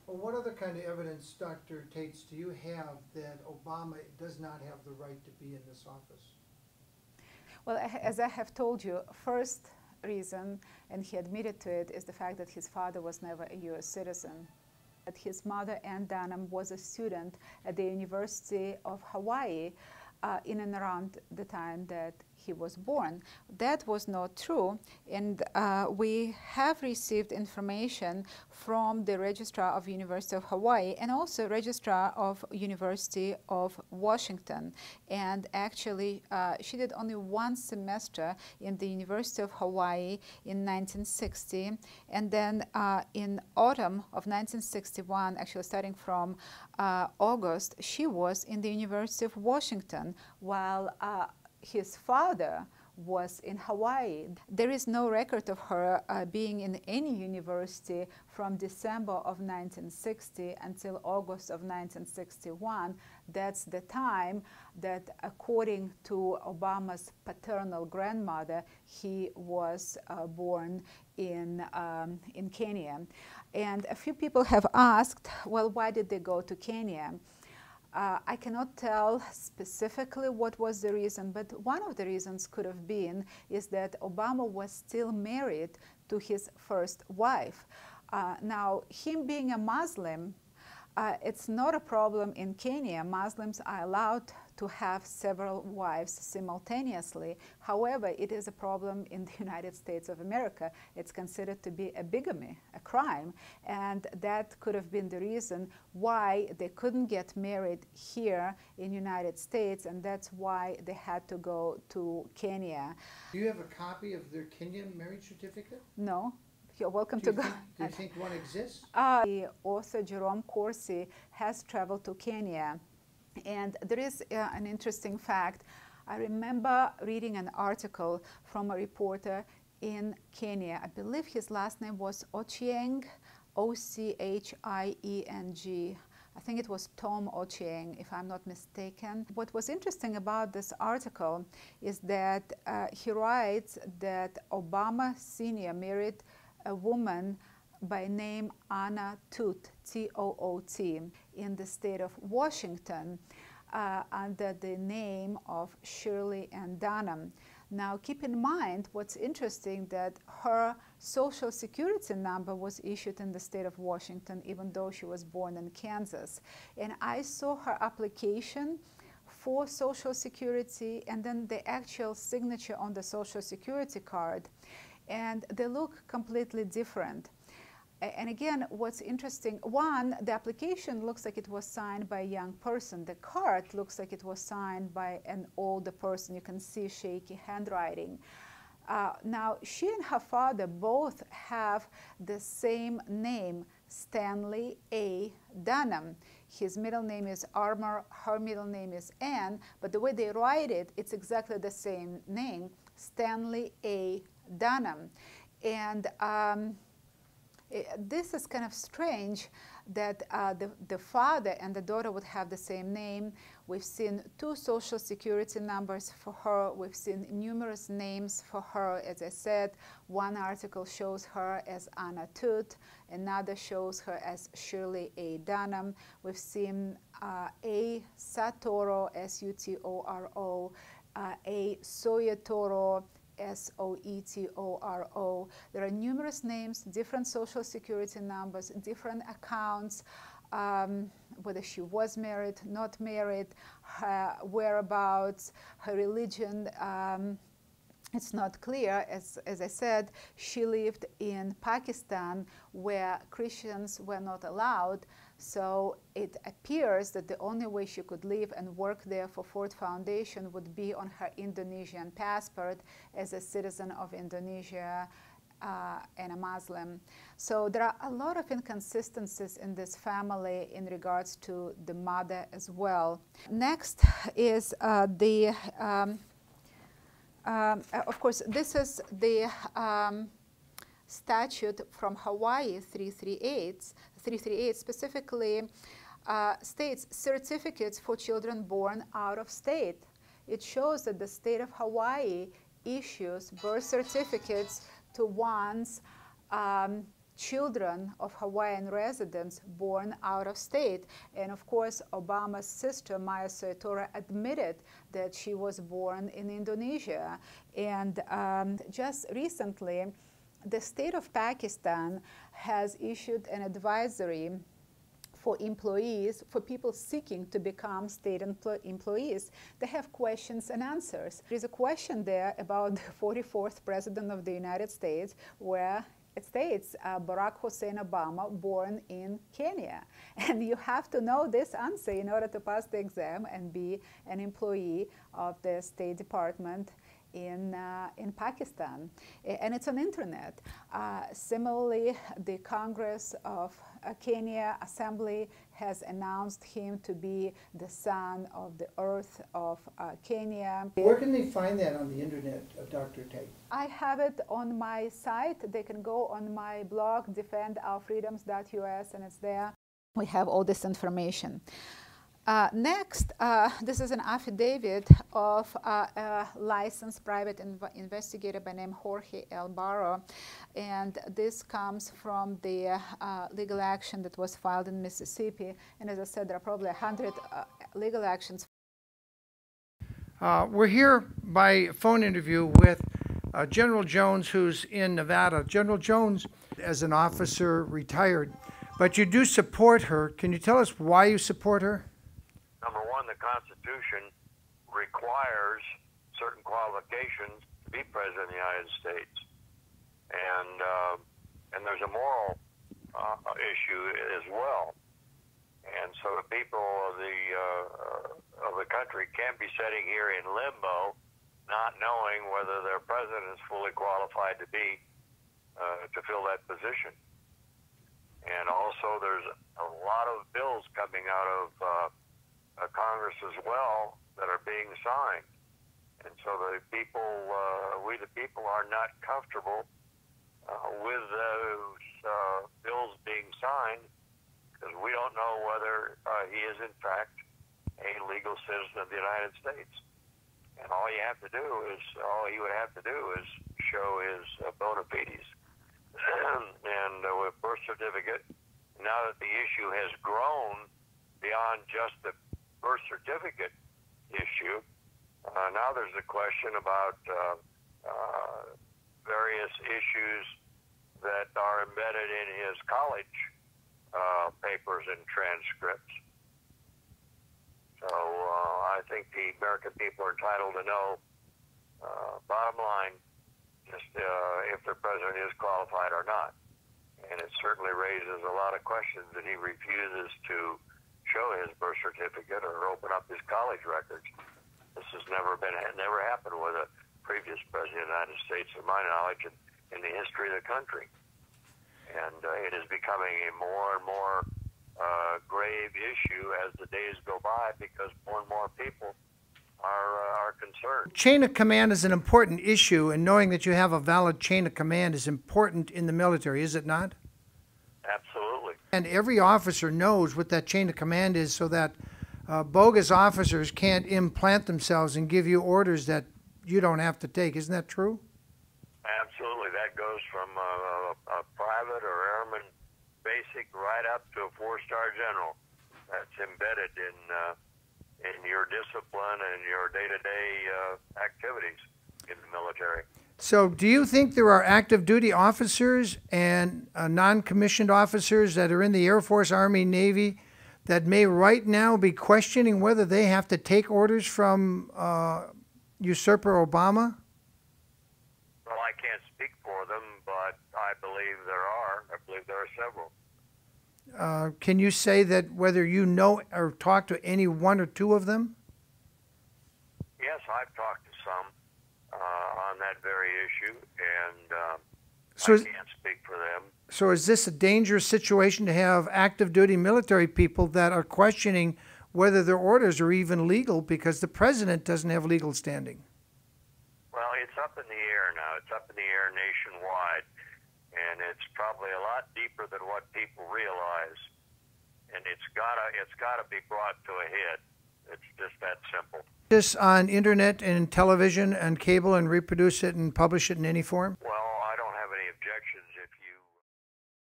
Well, what other kind of evidence, Dr. Taitz, do you have that Obama does not have the right to be in this office? Well, as I have told you, first reason, and he admitted to it, is the fact that his father was never a U.S. citizen. That his mother, Ann Dunham, was a student at the University of Hawaii in and around the time that he was born. That was not true, and we have received information from the Registrar of University of Hawaii and also Registrar of University of Washington. And actually, she did only one semester in the University of Hawaii in 1960, and then in autumn of 1961, actually starting from August, she was in the University of Washington, while his father was in Hawaii. There is no record of her being in any university from December of 1960 until August of 1961. That's the time that, according to Obama's paternal grandmother, he was born in Kenya. And a few people have asked, well, why did they go to Kenya? I cannot tell specifically what was the reason, but one of the reasons could have been is that Obama was still married to his first wife. Now, him being a Muslim, it's not a problem in Kenya. Muslims are allowed to have several wives simultaneously. However, it is a problem in the United States of America. It's considered to be a bigamy, a crime, and that could have been the reason why they couldn't get married here in the United States, and that's why they had to go to Kenya. Do you have a copy of their Kenyan marriage certificate? No. You're welcome to go. Do you think one exists? The author Jerome Corsi has traveled to Kenya, and there is an interesting fact. I remember reading an article from a reporter in Kenya. I believe his last name was Ochieng, O-C-H-I-E-N-G. I think it was Tom Ochieng, if I'm not mistaken. What was interesting about this article is that he writes that Obama Sr. married a woman by name Anna Toot, T-O-O-T, in the state of Washington under the name of Shirley Ann Dunham. Now, keep in mind what's interesting, that her social security number was issued in the state of Washington, even though she was born in Kansas. And I saw her application for social security and then the actual signature on the social security card, and they look completely different. And again, what's interesting, one, the application looks like it was signed by a young person. The card looks like it was signed by an older person. You can see shaky handwriting. Now, she and her father both have the same name, Stanley A. Dunham. His middle name is Armour, her middle name is Ann, but the way they write it, it's exactly the same name, Stanley A. Dunham. And this is kind of strange that the father and the daughter would have the same name. We've seen 2 social security numbers for her. We've seen numerous names for her. As I said, one article shows her as Anna Toot, another shows her as Shirley A. Dunham. We've seen A. Satoro, S-U-T-O-R-O, A. Soyetoro, S-O-E-T-O-R-O. There are numerous names, different social security numbers, different accounts, whether she was married, not married, her whereabouts, her religion. It's not clear. As I said, she lived in Pakistan where Christians were not allowed. So it appears that the only way she could live and work there for Ford Foundation would be on her Indonesian passport as a citizen of Indonesia and a Muslim. So there are a lot of inconsistencies in this family in regards to the mother as well. Next is of course, this is the statute from Hawaii 338. 338 specifically states certificates for children born out of state. It shows that the state of Hawaii issues birth certificates to one's children of Hawaiian residents born out of state. And of course, Obama's sister, Maya Soetoro, admitted that she was born in Indonesia. And just recently, the state of Pakistan has issued an advisory for employees, for people seeking to become state employees. They have questions and answers. There's a question there about the 44th President of the United States, where it states Barack Hussein Obama, born in Kenya. And you have to know this answer in order to pass the exam and be an employee of the State Department in Pakistan. And it's on internet. Similarly, the Congress of Kenya Assembly has announced him to be the son of the earth of Kenya. Where can they find that on the internet, Dr. Taitz? I have it on my site. They can go on my blog, defendourfreedoms.us, and it's there. We have all this information. Next, this is an affidavit of a licensed private investigator by name Jorge L. Barro, and this comes from the legal action that was filed in Mississippi. And as I said, there are probably 100 legal actions. We're here by phone interview with General Jones, who's in Nevada. General Jones, as an officer, retired, but you do support her. Can you tell us why you support her? Number one, the Constitution requires certain qualifications to be President of the United States. And there's a moral issue as well. And so the people of the country can't be sitting here in limbo, not knowing whether their president is fully qualified to be to fill that position. And also, there's a lot of bills coming out of Congress as well that are being signed, and so the people, we the people, are not comfortable with those bills being signed, because we don't know whether he is in fact a legal citizen of the United States. And all he would have to do is show his bona fides. And with birth certificate, now that the issue has grown beyond just the birth certificate issue, now there's a question about various issues that are embedded in his college papers and transcripts. So I think the American people are entitled to know, bottom line, just if the president is qualified or not. And it certainly raises a lot of questions that he refuses to show his birth certificate or open up his college records. This has never happened with a previous president of the United States, to my knowledge, in the history of the country. And it is becoming a more and more grave issue as the days go by, because more and more people are concerned. Chain of command is an important issue, and knowing that you have a valid chain of command is important in the military, is it not? Absolutely. And every officer knows what that chain of command is, so that bogus officers can't implant themselves and give you orders that you don't have to take. Isn't that true? Absolutely. That goes from a private or airman basic right up to a four-star general. That's embedded in your discipline and your day-to-day activities in the military. So do you think there are active duty officers and non-commissioned officers that are in the Air Force, Army, Navy that may right now be questioning whether they have to take orders from usurper Obama? Well, I can't speak for them, but I believe there are. I believe there are several. Can you say that whether you know or talk to any one or two of them? Yes, I've talked to some on that very issue, and So I can't speak for them. So is this a dangerous situation to have active duty military people that are questioning whether their orders are even legal because the president doesn't have legal standing? Well, it's up in the air now. It's up in the air nationwide, and it's probably a lot deeper than what people realize. And it's gotta be brought to a head. It's just that simple. This on internet and television and cable and reproduce it and publish it in any form? Well, I don't have any objection